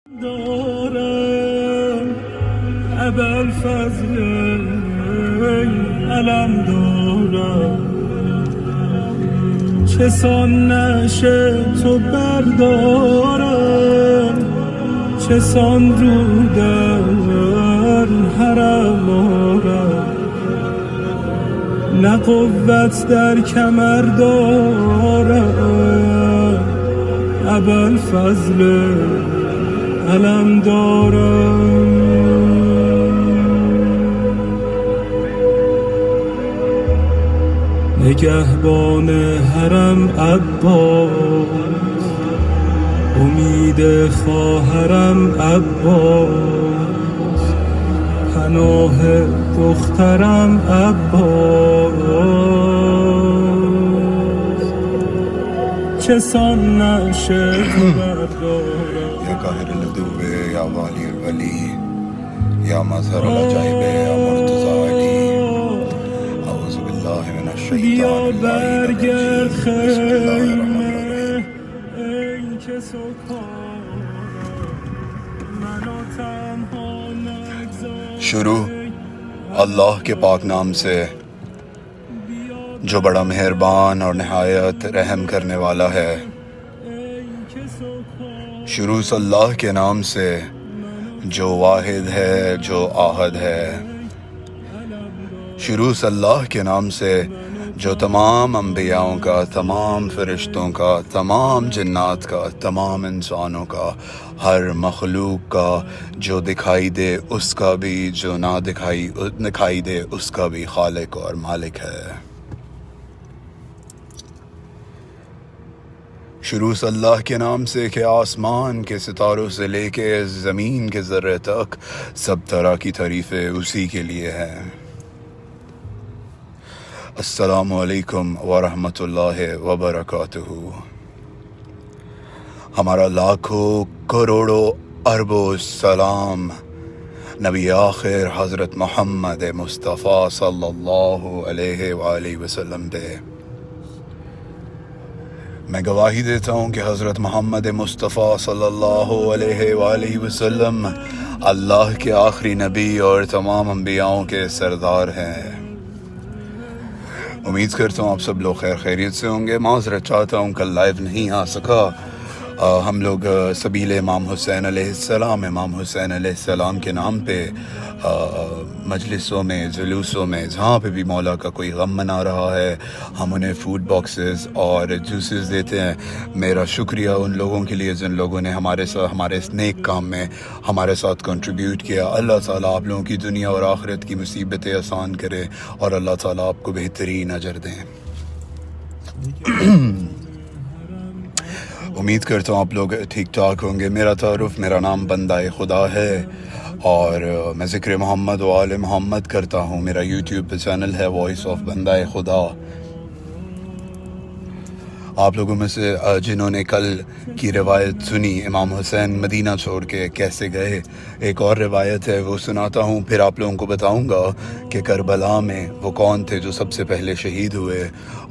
دارم ابوالفضل علم دارم چه سان نشه تو بردارم چه سان رو در حرم آرم نه قوت در کمر دارم ابوالفضل علم دارم نگهبان حرم عباس امید خواهرم عباس پناه دخترم عباس چه سان نشه بردارم یا قاهر العدو یا والی الولی یا مظهر العجائب یا مرتضی علی اعوذ بالله من بیا الشیطان برگرد بسم الله الرحمن الرحیم. خیمه ای که سکارم منو تنها نگذار شروع اللہ کے پاک نام سے جو بڑا مہربان اور نہایت رحم کرنے والا ہے. شروع سے اللہ کے نام سے جو واحد ہے جو آحد ہے. شروع سے اللہ کے نام سے جو تمام انبیاؤں کا، تمام فرشتوں کا، تمام جنات کا، تمام انسانوں کا، ہر مخلوق کا، جو دکھائی دے اس کا بھی، جو نہ دکھائی دے اس کا بھی خالق اور مالک ہے. شروع سے اللہ کے نام سے کہ آسمان کے ستاروں سے لے کے زمین کے ذرے تک سب طرح کی تعریفیں اسی کے لیے ہیں. السلام علیکم ورحمۃ اللہ وبرکاتہ. ہمارا لاکھوں کروڑوں اربوں سلام نبی آخر حضرت محمد مصطفیٰ صلی اللہ علیہ وآلہ وسلم پہ. میں گواہی دیتا ہوں کہ حضرت محمد مصطفیٰ صلی اللہ علیہ وآلہ وسلم اللہ کے آخری نبی اور تمام انبیاؤں کے سردار ہیں. امید کرتا ہوں آپ سب لوگ خیر خیریت سے ہوں گے. معذرت چاہتا ہوں کل لائیو نہیں آ سکا. ہم لوگ سبیل امام حسین علیہ السلام، امام حسین علیہ السلام کے نام پہ مجلسوں میں، جلوسوں میں، جہاں پہ بھی مولا کا کوئی غم منا رہا ہے، ہم انہیں فوڈ باکسز اور جوسز دیتے ہیں. میرا شکریہ ان لوگوں کے لیے جن لوگوں نے ہمارے اس نیک کام میں ہمارے ساتھ کنٹریبیوٹ کیا. اللہ تعالیٰ آپ لوگوں کی دنیا اور آخرت کی مصیبتیں آسان کرے اور اللہ تعالیٰ آپ کو بہترین اجر دیں. امید کرتا ہوں آپ لوگ ٹھیک ٹھاک ہوں گے. میرا تعارف، میرا نام بندہ خدا ہے اور میں ذکر محمد و آل محمد کرتا ہوں. میرا یوٹیوب پہ چینل ہے وائس آف بندہ خدا. آپ لوگوں میں سے جنہوں نے کل کی روایت سنی امام حسین مدینہ چھوڑ کے کیسے گئے، ایک اور روایت ہے وہ سناتا ہوں. پھر آپ لوگوں کو بتاؤں گا کہ کربلا میں وہ کون تھے جو سب سے پہلے شہید ہوئے.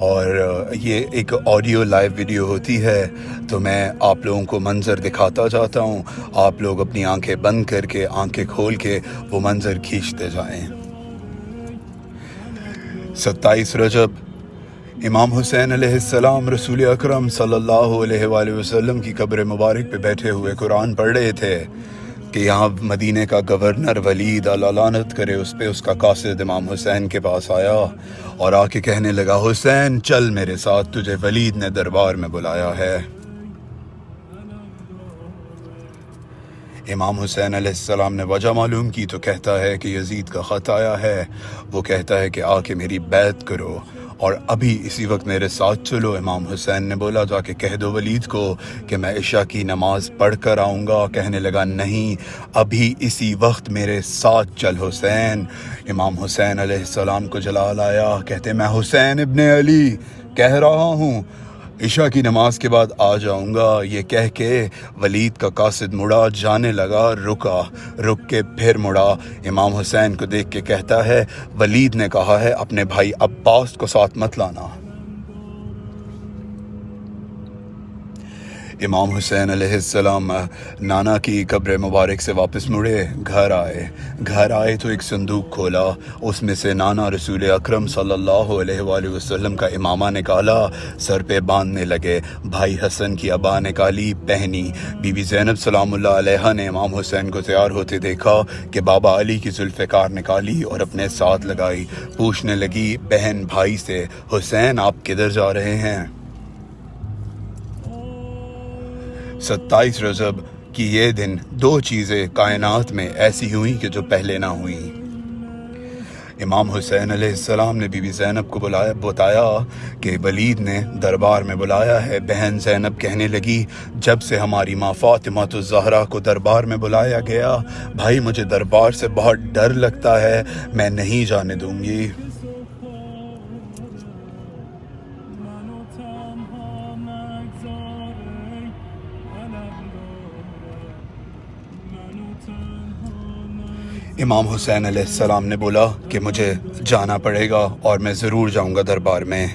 اور یہ ایک آڈیو لائیو ویڈیو ہوتی ہے تو میں آپ لوگوں کو منظر دکھاتا جاتا ہوں. آپ لوگ اپنی آنکھیں بند کر کے، آنکھیں کھول کے وہ منظر کھینچتے جائیں. 27 رجب امام حسین علیہ السلام رسول اکرم صلی اللہ علیہ وآلہ وسلم کی قبر مبارک پہ بیٹھے ہوئے قرآن پڑھ رہے تھے کہ یہاں مدینہ کا گورنر ولید اللہ لعنت کرے اس پہ، اس کا قاصد امام حسین کے پاس آیا اور آ کے کہنے لگا حسین چل میرے ساتھ، تجھے ولید نے دربار میں بلایا ہے. امام حسین علیہ السلام نے وجہ معلوم کی تو کہتا ہے کہ یزید کا خط آیا ہے. وہ کہتا ہے کہ آ کے میری بیعت کرو اور ابھی اسی وقت میرے ساتھ چلو. امام حسین نے بولا جا کے کہہ دو ولید کو کہ میں عشاء کی نماز پڑھ کر آؤں گا. کہنے لگا نہیں، ابھی اسی وقت میرے ساتھ چل حسین. امام حسین علیہ السلام کو جلال آیا، کہتے میں حسین ابن علی کہہ رہا ہوں عشاء کی نماز کے بعد آ جاؤں گا. یہ کہہ کے ولید کا قاصد مڑا، جانے لگا، رک کے پھر مڑا. امام حسین کو دیکھ کے کہتا ہے ولید نے کہا ہے اپنے بھائی عباس کو ساتھ مت لانا. امام حسین علیہ السلام نانا کی قبر مبارک سے واپس مڑے، گھر آئے تو ایک صندوق کھولا، اس میں سے نانا رسول اکرم صلی اللہ علیہ وآلہ وسلم کا امامہ نکالا، سر پہ باندھنے لگے، بھائی حسن کی عبا نکالی، پہنی۔ بی بی زینب سلام اللہ علیہ نے امام حسین کو تیار ہوتے دیکھا کہ بابا علی کی ذوالفقار نکالی اور اپنے ساتھ لگائی، پوچھنے لگی بہن بھائی سے، حسین آپ کدھر جا رہے ہیں؟ 27 رجب کی یہ دن دو چیزیں کائنات میں ایسی ہوئیں کہ جو پہلے نہ ہوئیں۔ امام حسین علیہ السلام نے بی بی زینب کو بتایا کہ ولید نے دربار میں بلایا ہے۔ بہن زینب کہنے لگی جب سے ہماری ماں فاطمہ الزہرا کو دربار میں بلایا گیا، بھائی مجھے دربار سے بہت ڈر لگتا ہے، میں نہیں جانے دوں گی۔ امام حسین علیہ السلام نے بولا کہ مجھے جانا پڑے گا اور میں ضرور جاؤں گا دربار میں۔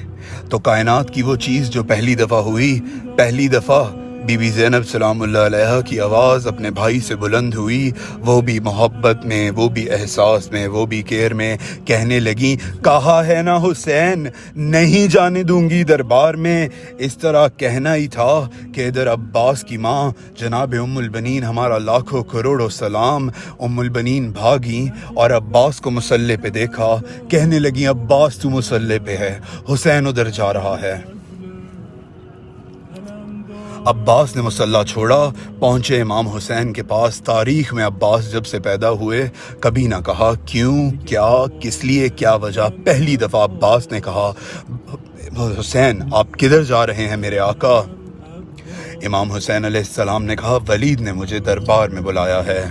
تو کائنات کی وہ چیز جو پہلی دفعہ ہوئی، پہلی دفعہ بی بی زینب سلام اللہ علیہ کی آواز اپنے بھائی سے بلند ہوئی، وہ بھی محبت میں، وہ بھی احساس میں، وہ بھی کیئر میں، کہنے لگیں کہا ہے نا حسین نہیں جانے دوں گی دربار میں۔ اس طرح کہنا ہی تھا کہ ادھر عباس کی ماں جناب ام البنین ہمارا لاکھوں کروڑوں سلام، ام البنین بھاگیں اور عباس کو مصلی پہ دیکھا، کہنے لگیں عباس تو مصلی پہ ہے، حسین ادھر جا رہا ہے۔ عباس نے مصلی چھوڑا، پہنچے امام حسین کے پاس۔ تاریخ میں عباس جب سے پیدا ہوئے کبھی نہ کہا کیوں، کیا، کس لیے، کیا وجہ۔ پہلی دفعہ عباس نے کہا حسین آپ کدھر جا رہے ہیں میرے آقا؟ امام حسین علیہ السلام نے کہا ولید نے مجھے دربار میں بلایا ہے۔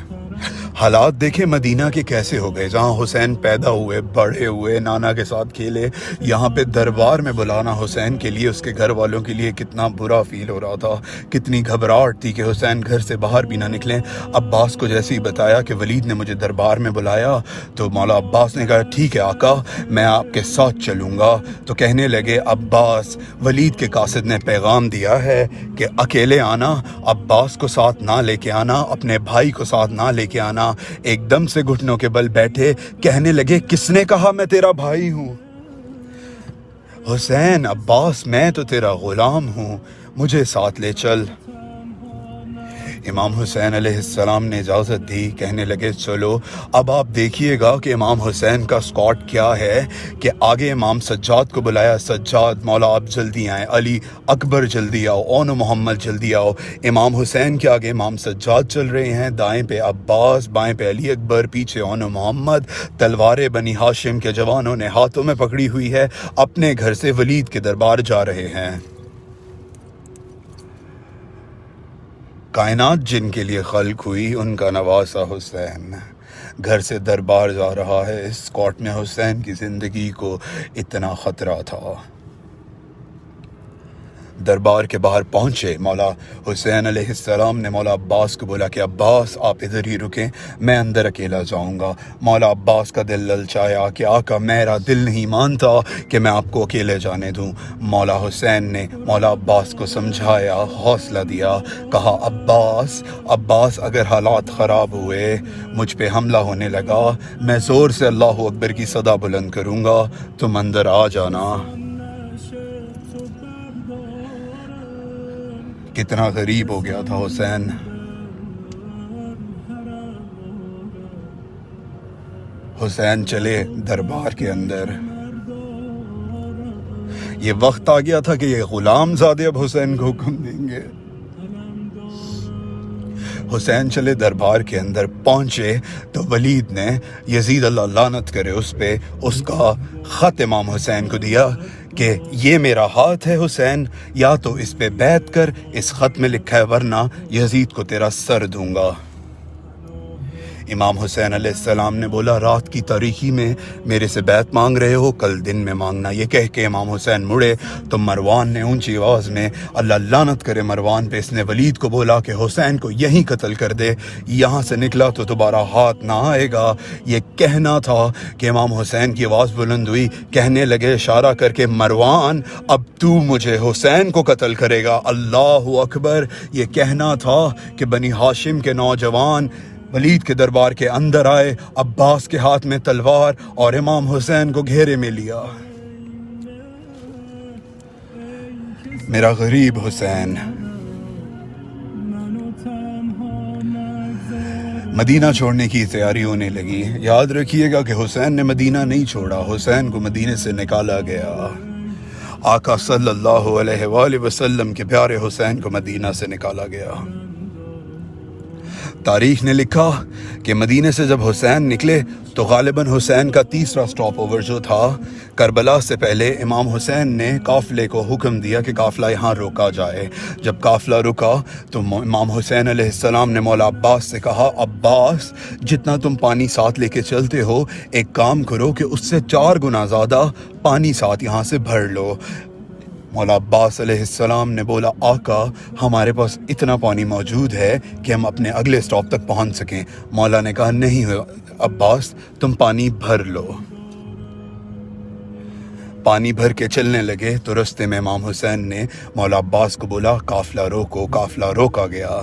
حالات دیکھیں مدینہ کے کیسے ہو گئے، جہاں حسین پیدا ہوئے، بڑے ہوئے، نانا کے ساتھ کھیلے، یہاں پہ دربار میں بلانا حسین کے لیے، اس کے گھر والوں کے لیے کتنا برا فیل ہو رہا تھا، کتنی گھبراہٹ تھی کہ حسین گھر سے باہر بھی نہ نکلیں۔ عباس کو جیسے ہی بتایا کہ ولید نے مجھے دربار میں بلایا تو مولا عباس نے کہا ٹھیک ہے آقا میں آپ کے ساتھ چلوں گا۔ تو کہنے لگے عباس ولید کے قاصد نے پیغام دیا ہے کہ اکیلے آنا، عباس کو ساتھ نہ لے کے آنا، اپنے بھائی کو ساتھ نہ لے کے آنا۔ ایک دم سے گھٹنوں کے بل بیٹھے، کہنے لگے کس نے کہا میں تیرا بھائی ہوں؟ حسین عباس میں تو تیرا غلام ہوں، مجھے ساتھ لے چل۔ امام حسین علیہ السلام نے اجازت دی، کہنے لگے چلو۔ اب آپ دیکھیے گا کہ امام حسین کا اسکواڈ کیا ہے کہ آگے امام سجاد کو بلایا، سجاد مولا آپ جلدی آئیں، علی اکبر جلدی آؤ، اون محمد جلدی آؤ۔ امام حسین کے آگے امام سجاد چل رہے ہیں، دائیں پہ عباس، بائیں پہ علی اکبر، پیچھے اون محمد، تلواریں بنی ہاشم کے جوانوں نے ہاتھوں میں پکڑی ہوئی ہے، اپنے گھر سے ولید کے دربار جا رہے ہیں۔ کائنات جن کے لیے خلق ہوئی ان کا نواسا حسین گھر سے دربار جا رہا ہے۔ اس اسکواڈ میں حسین کی زندگی کو اتنا خطرہ تھا۔ دربار کے باہر پہنچے، مولا حسین علیہ السلام نے مولا عباس کو بولا کہ عباس آپ ادھر ہی رکیں، میں اندر اکیلا جاؤں گا۔ مولا عباس کا دل للچایا کہ آقا میرا دل نہیں مانتا کہ میں آپ کو اکیلے جانے دوں۔ مولا حسین نے مولا عباس کو سمجھایا، حوصلہ دیا، کہا عباس اگر حالات خراب ہوئے، مجھ پہ حملہ ہونے لگا، میں زور سے اللہ اکبر کی صدا بلند کروں گا، تم اندر آ جانا۔ کتنا غریب ہو گیا تھا حسین۔ حسین چلے دربار کے اندر۔ یہ وقت آ گیا تھا کہ یہ غلام زادے اب حسین کو حکم دیں گے۔ حسین چلے دربار کے اندر، پہنچے تو ولید نے، یزید اللہ لعنت کرے اس پہ، اس کا خط امام حسین کو دیا کہ یہ میرا ہاتھ ہے حسین، یا تو اس پہ بیعت کر، اس خط میں لکھا ہے ورنہ یزید کو تیرا سر دوں گا۔ امام حسین علیہ السلام نے بولا رات کی تاریکی میں میرے سے بیعت مانگ رہے ہو، کل دن میں مانگنا۔ یہ کہہ کے امام حسین مڑے تو مروان نے اونچی آواز میں اللہ لعنت کرے مروان پہ، اس نے ولید کو بولا کہ حسین کو یہیں قتل کر دے، یہاں سے نکلا تو دوبارہ ہاتھ نہ آئے گا۔ یہ کہنا تھا کہ امام حسین کی آواز بلند ہوئی، کہنے لگے اشارہ کر کے مروان اب تو مجھے حسین کو قتل کرے گا۔ اللہ اکبر۔ یہ کہنا تھا کہ بنی ہاشم کے نوجوان ولید کے دربار کے اندر آئے، عباس کے ہاتھ میں تلوار اور امام حسین کو گھیرے میں لیا۔ میرا غریب حسین۔ مدینہ چھوڑنے کی تیاری ہونے لگی۔ یاد رکھیے گا کہ حسین نے مدینہ نہیں چھوڑا، حسین کو مدینے سے نکالا گیا۔ آقا صلی اللہ علیہ وآلہ وسلم کے پیارے حسین کو مدینہ سے نکالا گیا۔ تاریخ نے لکھا کہ مدینے سے جب حسین نکلے تو غالباً حسین کا تیسرا سٹاپ اوور جو تھا کربلا سے پہلے امام حسین نے قافلے کو حکم دیا کہ قافلہ یہاں روکا جائے۔ جب قافلہ رکا تو امام حسین علیہ السلام نے مولا عباس سے کہا عباس جتنا تم پانی ساتھ لے کے چلتے ہو ایک کام کرو کہ اس سے 4 گنا زیادہ پانی ساتھ یہاں سے بھر لو۔ مولا عباس علیہ السلام نے بولا آقا ہمارے پاس اتنا پانی موجود ہے کہ ہم اپنے اگلے سٹاپ تک پہنچ سکیں۔ مولا نے کہا نہیں عباس تم پانی بھر لو۔ پانی بھر کے چلنے لگے تو رستے میں امام حسین نے مولا عباس کو بولا قافلہ روکو۔ قافلہ روکا گیا۔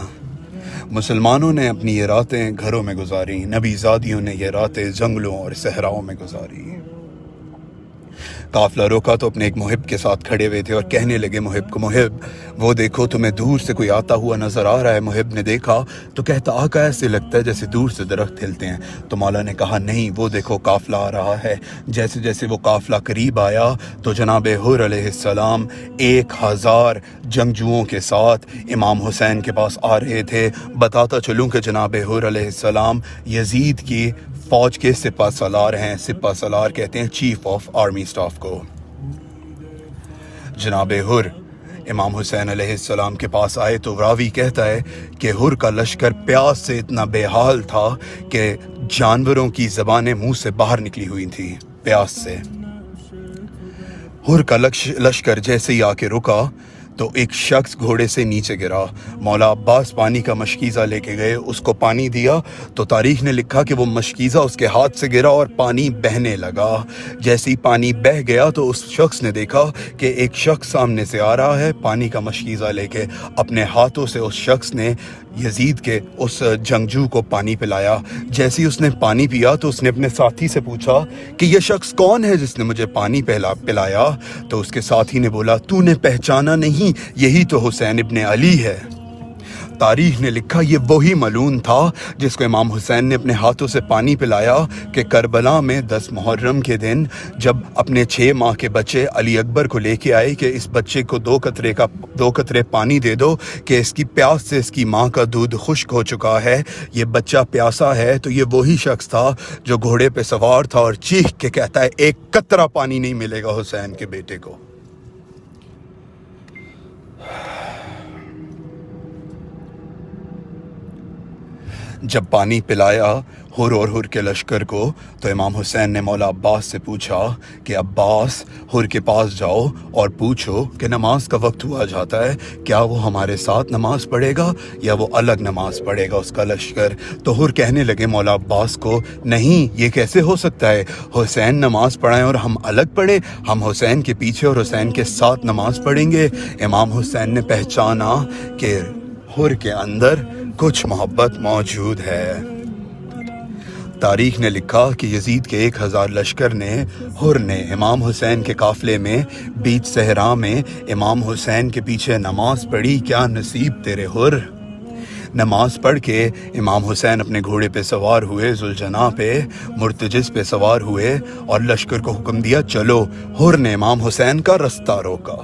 مسلمانوں نے اپنی یہ راتیں گھروں میں گزاری، نبی زادیوں نے یہ راتیں جنگلوں اور صحراؤں میں گزاری۔ قافلہ روکا تو اپنے ایک محب کے ساتھ کھڑے ہوئے تھے اور کہنے لگے محب کو محب وہ دیکھو تمہیں دور سے کوئی آتا ہوا نظر آ رہا ہے۔ محب نے دیکھا تو کہتا آقا ایسے لگتا ہے جیسے دور سے درخت ہلتے ہیں۔ تو مولا نے کہا نہیں وہ دیکھو قافلہ آ رہا ہے۔ جیسے جیسے وہ قافلہ قریب آیا تو جناب حر علیہ السلام 1000 جنگجوؤں کے ساتھ امام حسین کے پاس آ رہے تھے۔ بتاتا چلوں کہ جناب حر علیہ السلام یزید کی فوج کے سپہ سالار ہیں۔ سپہ سالار کہتے ہیں چیف آف آرمی سٹاف کو۔ جناب حر امام حسین علیہ السلام کے پاس آئے تو راوی کہتا ہے کہ حر کا لشکر پیاس سے اتنا بے حال تھا کہ جانوروں کی زبانیں منہ سے باہر نکلی ہوئی تھیں پیاس سے۔ حر کا لشکر جیسے ہی آ کے رکا تو ایک شخص گھوڑے سے نیچے گرا۔ مولا عباس پانی کا مشکیزہ لے کے گئے، اس کو پانی دیا تو تاریخ نے لکھا کہ وہ مشکیزہ اس کے ہاتھ سے گرا اور پانی بہنے لگا۔ جیسے ہی پانی بہہ گیا تو اس شخص نے دیکھا کہ ایک شخص سامنے سے آ رہا ہے پانی کا مشکیزہ لے کے۔ اپنے ہاتھوں سے اس شخص نے یزید کے اس جنگجو کو پانی پلایا۔ جیسے ہی اس نے پانی پیا تو اس نے اپنے ساتھی سے پوچھا کہ یہ شخص کون ہے جس نے مجھے پانی پلایا؟ تو اس کے ساتھی نے بولا تو نے پہچانا نہیں، یہی تو حسین ابن علی ہے۔ تاریخ نے لکھا یہ وہی ملعون تھا جس کو امام حسین نے اپنے ہاتھوں سے پانی پلایا کہ کربلا میں 10 محرم کے دن جب اپنے 6 ماہ کے بچے علی اکبر کو لے کے آئے کہ اس بچے کو 2 قطرے پانی دے دو کہ اس کی پیاس سے اس کی ماں کا دودھ خشک ہو چکا ہے، یہ بچہ پیاسا ہے۔ تو یہ وہی شخص تھا جو گھوڑے پہ سوار تھا اور چیخ کے کہتا ہے 1 قطرہ پانی نہیں ملے گا حسین کے بیٹے کو۔ جب پانی پلایا حر اور حر کے لشکر کو تو امام حسین نے مولا عباس سے پوچھا کہ عباس حر کے پاس جاؤ اور پوچھو کہ نماز کا وقت ہوا جاتا ہے، کیا وہ ہمارے ساتھ نماز پڑھے گا یا وہ الگ نماز پڑھے گا اس کا لشکر؟ تو حر کہنے لگے مولا عباس کو نہیں یہ کیسے ہو سکتا ہے، حسین نماز پڑھائیں اور ہم الگ پڑھیں، ہم حسین کے پیچھے اور حسین کے ساتھ نماز پڑھیں گے۔ امام حسین نے پہچانا کہ حر کے اندر کچھ محبت موجود ہے۔ تاریخ نے لکھا کہ یزید کے 1000 لشکر نے حر نے امام حسین کے قافلے میں بیچ صحرا میں امام حسین کے پیچھے نماز پڑھی۔ کیا نصیب تیرے حر! نماز پڑھ کے امام حسین اپنے گھوڑے پہ سوار ہوئے، ذوالجناح پہ مرتجز پہ سوار ہوئے اور لشکر کو حکم دیا چلو۔ حر نے امام حسین کا رستہ روکا۔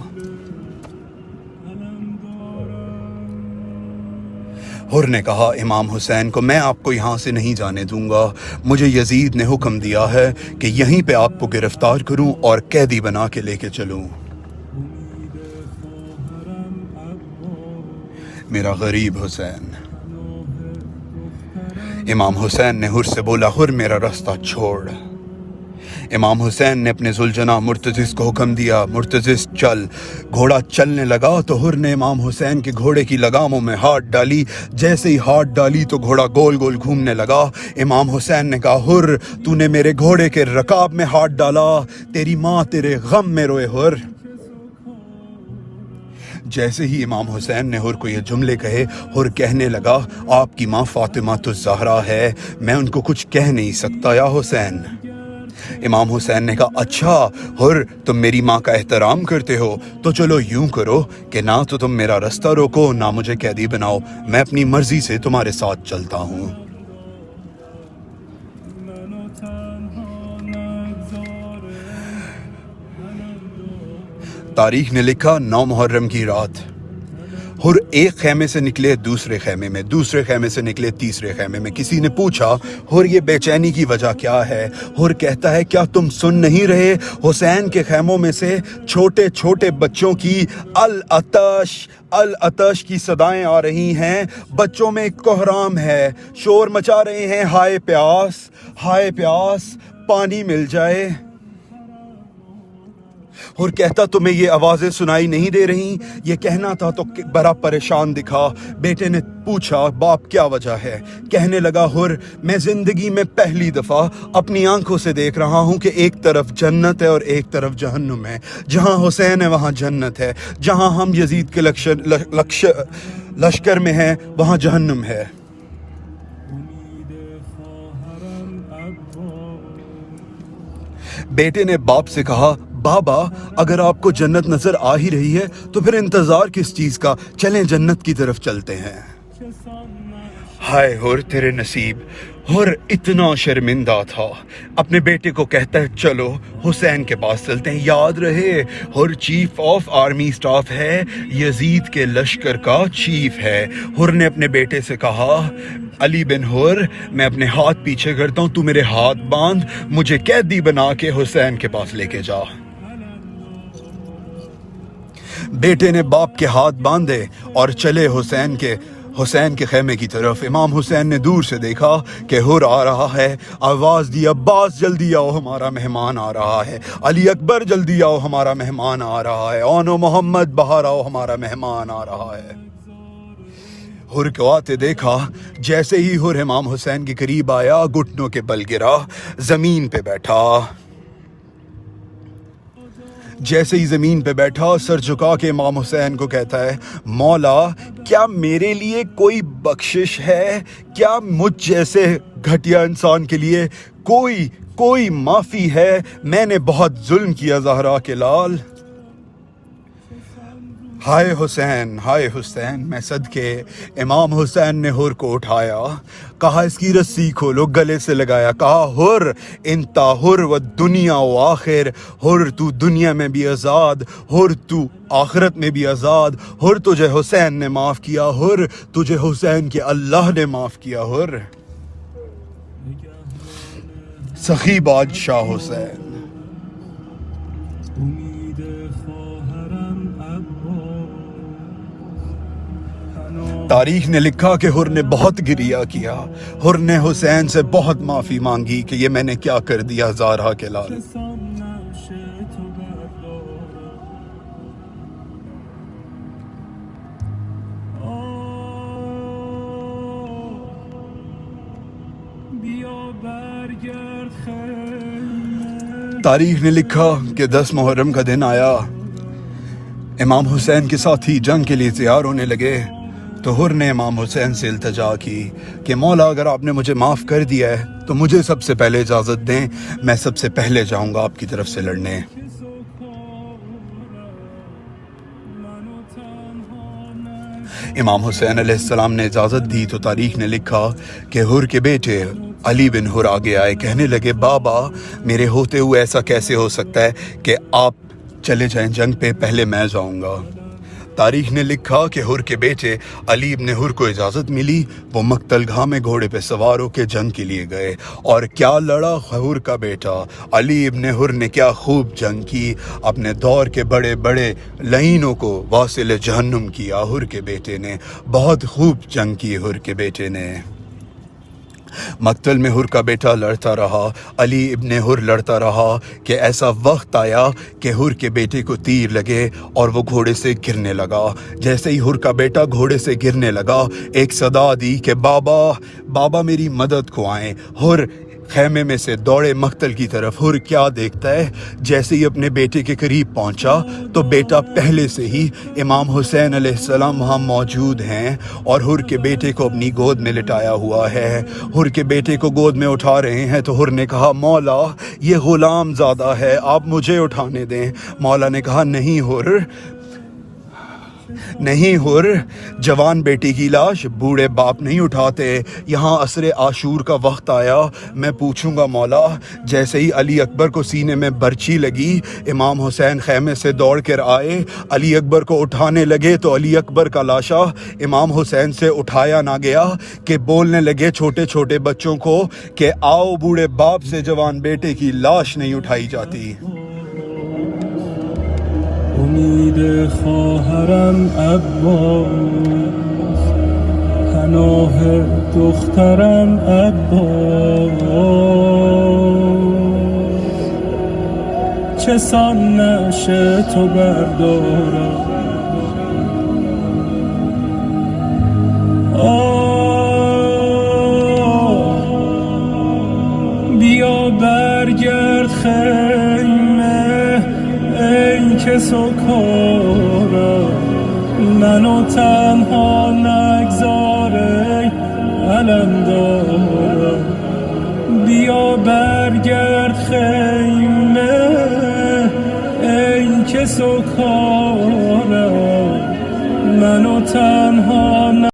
حر نے کہا امام حسین کو میں آپ کو یہاں سے نہیں جانے دوں گا، مجھے یزید نے حکم دیا ہے کہ یہیں پہ آپ کو گرفتار کروں اور قیدی بنا کے لے کے چلوں۔ میرا غریب حسین۔ امام حسین نے حر سے بولا حر میرا راستہ چھوڑ۔ امام حسین نے اپنے ذوالجناح مرتضس کو حکم دیا مرتضس چل۔ گھوڑا چلنے لگا تو حر نے امام حسین کے گھوڑے کی لگاموں میں ہاتھ ڈالی، جیسے ہی ہاتھ ڈالی تو گھوڑا گول گول گھومنے لگا۔ امام حسین نے کہا حر تو نے میرے گھوڑے کے رکاب میں ہاتھ ڈالا، تیری ماں تیرے غم میں روئے حر۔ جیسے ہی امام حسین نے حر کو یہ جملے کہے، حر کہنے لگا آپ کی ماں فاطمہ الزہرا ہے، میں ان کو کچھ کہہ نہیں سکتا یا حسین۔ امام حسین نے کہا اچھا حر تم میری ماں کا احترام کرتے ہو تو چلو یوں کرو کہ نہ تو تم میرا راستہ روکو نہ مجھے قیدی بناؤ، میں اپنی مرضی سے تمہارے ساتھ چلتا ہوں۔ تاریخ نے لکھا 9 محرم کی رات حر ایک خیمے سے نکلے دوسرے خیمے میں، دوسرے خیمے سے نکلے تیسرے خیمے میں۔ کسی نے پوچھا حر یہ بے چینی کی وجہ کیا ہے؟ حر کہتا ہے کیا تم سن نہیں رہے؟ حسین کے خیموں میں سے چھوٹے چھوٹے بچوں کی العطش العطش کی صدائیں آ رہی ہیں، بچوں میں کوہرام ہے، شور مچا رہے ہیں ہائے پیاس پانی مل جائے۔ اور کہتا تمہیں یہ آوازیں سنائی نہیں دے رہی؟ یہ کہنا تھا تو بڑا پریشان دکھا۔ بیٹے نے پوچھا باپ کیا وجہ ہے؟ کہنے لگا حر میں زندگی میں پہلی دفعہ اپنی آنکھوں سے دیکھ رہا ہوں کہ ایک طرف جنت ہے اور ایک طرف جہنم ہے، جہاں حسین ہے وہاں جنت ہے، جہاں ہم یزید کے لشکر میں ہیں وہاں جہنم ہے۔ بیٹے نے باپ سے کہا بابا اگر آپ کو جنت نظر آ ہی رہی ہے تو پھر انتظار کس چیز کا، چلیں جنت کی طرف چلتے ہیں۔ ہائے حر تیرے نصیب۔ حر اتنا شرمندہ تھا، اپنے بیٹے کو کہتا ہے چلو حسین کے پاس چلتے ہیں۔ یاد رہے حر چیف آف آرمی سٹاف ہے، یزید کے لشکر کا چیف ہے۔ حر نے اپنے بیٹے سے کہا علی بن حر میں اپنے ہاتھ پیچھے کرتا ہوں، تو میرے ہاتھ باندھ، مجھے قیدی بنا کے حسین کے پاس لے کے جا۔ بیٹے نے باپ کے ہاتھ باندھے اور چلے حسین کے خیمے کی طرف۔ امام حسین نے دور سے دیکھا کہ حر آ رہا ہے، آواز دی عباس جلدی آؤ ہمارا مہمان آ رہا ہے، علی اکبر جلدی آؤ ہمارا مہمان آ رہا ہے، آنو محمد باہر آؤ ہمارا مہمان آ رہا ہے۔ حر کو آتے دیکھا، جیسے ہی حر امام حسین کے قریب آیا گھٹنوں کے بل گرا، زمین پہ بیٹھا۔ جیسے ہی زمین پہ بیٹھا سر جھکا کے امام حسین کو کہتا ہے مولا کیا میرے لیے کوئی بخشش ہے؟ کیا مجھ جیسے گھٹیا انسان کے لیے کوئی معافی ہے؟ میں نے بہت ظلم کیا زہرا کے لال۔ ہائے حسین میں صدقے۔ امام حسین نے حر کو اٹھایا، کہا اس کی رسی کھولو، گلے سے لگایا، کہا حر انتا حر و دنیا و آخر، حر تو دنیا میں بھی آزاد، حر تو آخرت میں بھی آزاد، حر تجھے حسین نے معاف کیا، حر تجھے حسین کے اللہ نے معاف کیا۔ حر سخی بادشاہ حسین۔ تاریخ نے لکھا کہ حر نے بہت گریہ کیا، حر نے حسین سے بہت معافی مانگی کہ یہ میں نے کیا کر دیا زہرا کے لال۔ تاریخ نے لکھا کہ 10 محرم کا دن آیا، امام حسین کے ساتھی جنگ کے لیے تیار ہونے لگے تو حر نے امام حسین سے التجا کی کہ مولا اگر آپ نے مجھے معاف کر دیا ہے تو مجھے سب سے پہلے اجازت دیں، میں سب سے پہلے جاؤں گا آپ کی طرف سے لڑنے۔ امام حسین علیہ السلام نے اجازت دی تو تاریخ نے لکھا کہ حر کے بیٹے علی بن حر آگے آئے، کہنے لگے بابا میرے ہوتے ہوئے ایسا کیسے ہو سکتا ہے کہ آپ چلے جائیں جنگ پہ، پہلے میں جاؤں گا۔ تاریخ نے لکھا کہ حر کے بیٹے علی بن حر کو اجازت ملی، وہ مقتل گاہ میں گھوڑے پہ سوار ہو کے جنگ کے لیے گئے، اور کیا لڑا حر کا بیٹا علی بن حر نے، کیا خوب جنگ کی، اپنے دور کے بڑے بڑے لعینوں کو واصل جہنم کیا۔ حر کے بیٹے نے بہت خوب جنگ کی، حر کے بیٹے نے۔ مقتل میں حر کا بیٹا لڑتا رہا، علی ابن حر لڑتا رہا کہ ایسا وقت آیا کہ حر کے بیٹے کو تیر لگے اور وہ گھوڑے سے گرنے لگا۔ جیسے ہی حر کا بیٹا گھوڑے سے گرنے لگا، ایک صدا دی کہ بابا بابا میری مدد کو آئیں۔ حر خیمے میں سے دوڑے مقتل کی طرف۔ حر کیا دیکھتا ہے، جیسے ہی اپنے بیٹے کے قریب پہنچا تو بیٹا پہلے سے ہی امام حسین علیہ السلام وہاں موجود ہیں اور حر کے بیٹے کو اپنی گود میں لٹایا ہوا ہے۔ حر کے بیٹے کو گود میں اٹھا رہے ہیں تو حر نے کہا مولا یہ غلام زادہ ہے، آپ مجھے اٹھانے دیں۔ مولا نے کہا نہیں حر، نہیں حر، جوان بیٹی کی لاش بوڑھے باپ نہیں اٹھاتے۔ یہاں عصر عاشور کا وقت آیا، میں پوچھوں گا مولا۔ جیسے ہی علی اکبر کو سینے میں برچی لگی، امام حسین خیمے سے دوڑ کر آئے، علی اکبر کو اٹھانے لگے تو علی اکبر کا لاشا امام حسین سے اٹھایا نہ گیا کہ بولنے لگے چھوٹے چھوٹے بچوں کو کہ آؤ بوڑھے باپ سے جوان بیٹے کی لاش نہیں اٹھائی جاتی۔ امید خواهرم عباس، پناه دخترم عباس، چه سان نعش تو بردارم بیا برگرد خیمه ای که سکارم، منو تنها نگذار ای علمدارم. بیا برگرد خیمه ای که سکارم، منو تنها